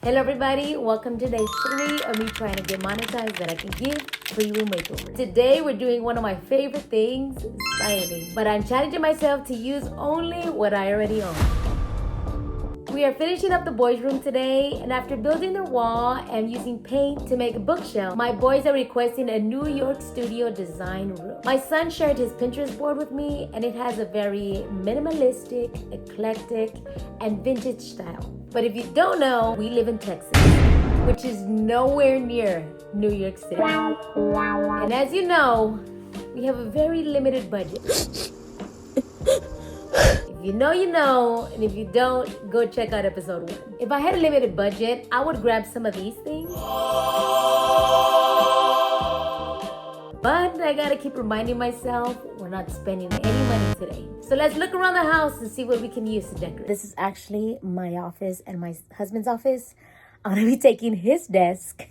Hello everybody, welcome to day 3 of me trying to get monetized that I can give free room makeovers. Today we're doing one of my favorite things, styling. But I'm challenging myself to use only what I already own. We are finishing up the boys' room today, and after building their wall and using paint to make a bookshelf, my boys are requesting a New York studio design room. My son shared his Pinterest board with me, and it has a very minimalistic, eclectic, and vintage style. But if you don't know, we live in Texas, which is nowhere near New York City. And as you know, we have a very limited budget. If you know, you know, and if you don't, go check out episode 1. If I had a limited budget, I would grab some of these things. But I gotta keep reminding myself, we're not spending any money today. So let's look around the house and see what we can use to decorate. This is actually my office and my husband's office. I'm gonna be taking his desk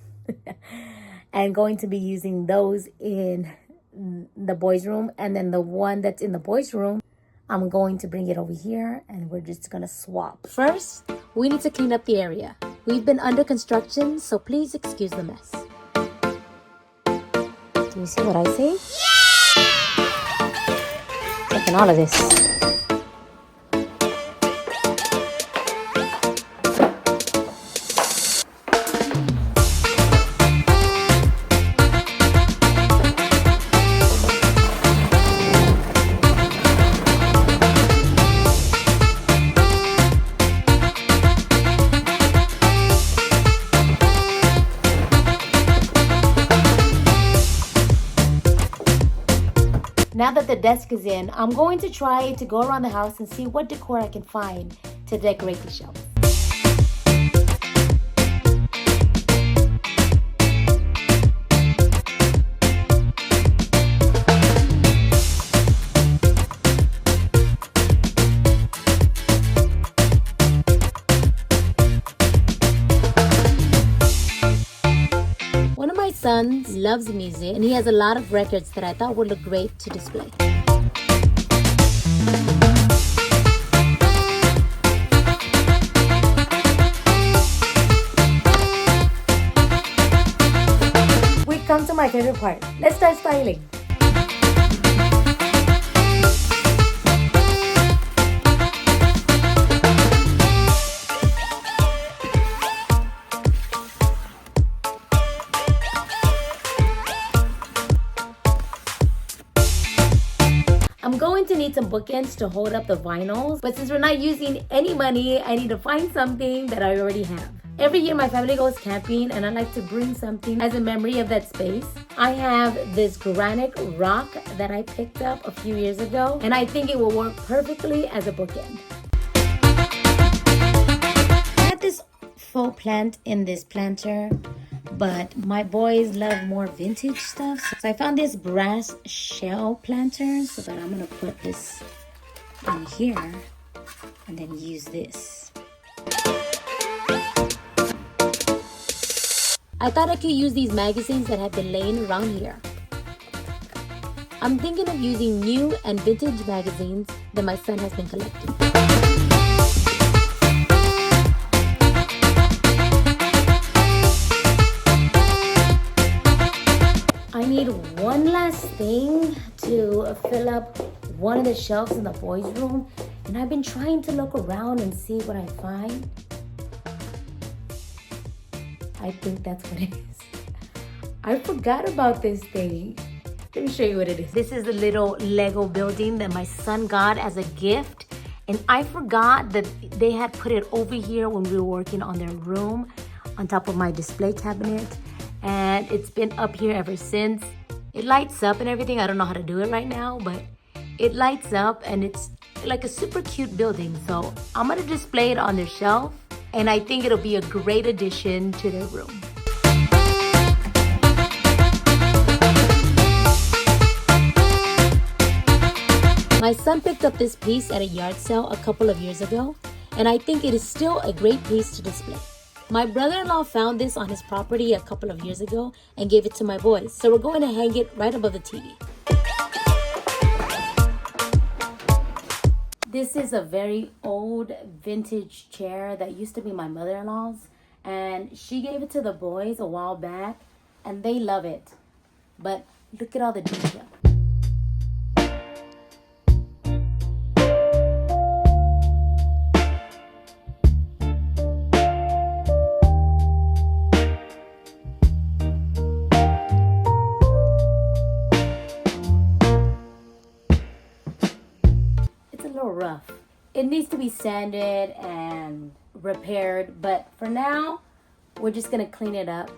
and going to be using those in the boys' room. And then the one that's in the boys' room, I'm going to bring it over here and we're just gonna swap. First, we need to clean up the area. We've been under construction, so please excuse the mess. Do you see what I see? Yeah! Taking all of this. Now that the desk is in, I'm going to try to go around the house and see what decor I can find to decorate the shelf. My son loves music and he has a lot of records that I thought would look great to display. We come to my favorite part. Let's start styling. I'm going to need some bookends to hold up the vinyls, but since we're not using any money, I need to find something that I already have. Every year my family goes camping and I like to bring something as a memory of that space. I have this granite rock that I picked up a few years ago, and I think it will work perfectly as a bookend. I had this faux plant in this planter, but my boys love more vintage stuff. So I found this brass shell planter, so that I'm gonna put this in here and then use this. I thought I could use these magazines that have been laying around here. I'm thinking of using new and vintage magazines that my son has been collecting. I need one last thing to fill up one of the shelves in the boys' room, and I've been trying to look around and see what I find. I think that's what it is. I forgot about this thing. Let me show you what it is. This is a little Lego building that my son got as a gift, and I forgot that they had put it over here when we were working on their room on top of my display cabinet. And it's been up here ever since. It lights up and everything. I don't know how to do it right now, but it lights up and it's like a super cute building. So I'm gonna display it on their shelf, and I think it'll be a great addition to their room. My son picked up this piece at a yard sale a couple of years ago, and I think it is still a great piece to display. My brother-in-law found this on his property a couple of years ago and gave it to my boys. So we're going to hang it right above the TV. This is a very old vintage chair that used to be my mother-in-law's. And she gave it to the boys a while back, and they love it. But look at all the detail. It's a little rough. It needs to be sanded and repaired, but for now, we're just gonna clean it up.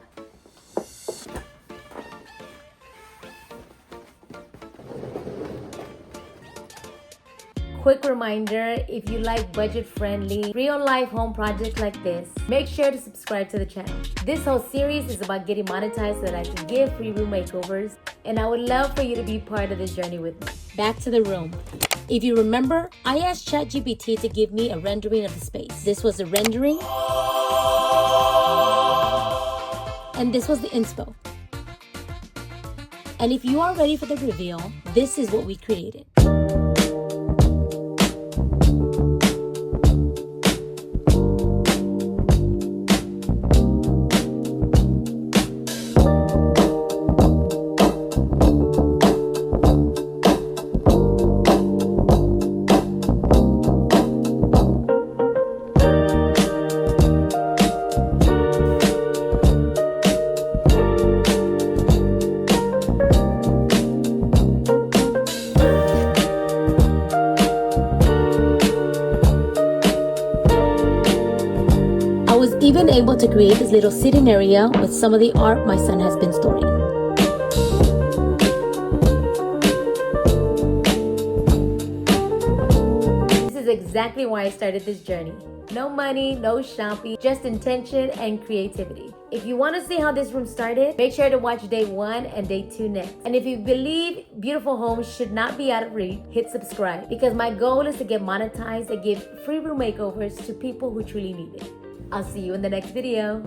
Quick reminder, if you like budget-friendly, real-life home projects like this, make sure to subscribe to the channel. This whole series is about getting monetized so that I can give free room makeovers, and I would love for you to be part of this journey with me. Back to the room. If you remember, I asked ChatGPT to give me a rendering of the space. This was the rendering, and this was the inspo. And if you are ready for the reveal, this is what we created. I was even able to create this little sitting area with some of the art my son has been storing. This is exactly why I started this journey. No money, no shopping, just intention and creativity. If you want to see how this room started, make sure to watch day 1 and day 2 next. And if you believe beautiful homes should not be out of reach, hit subscribe, because my goal is to get monetized and give free room makeovers to people who truly need it. I'll see you in the next video.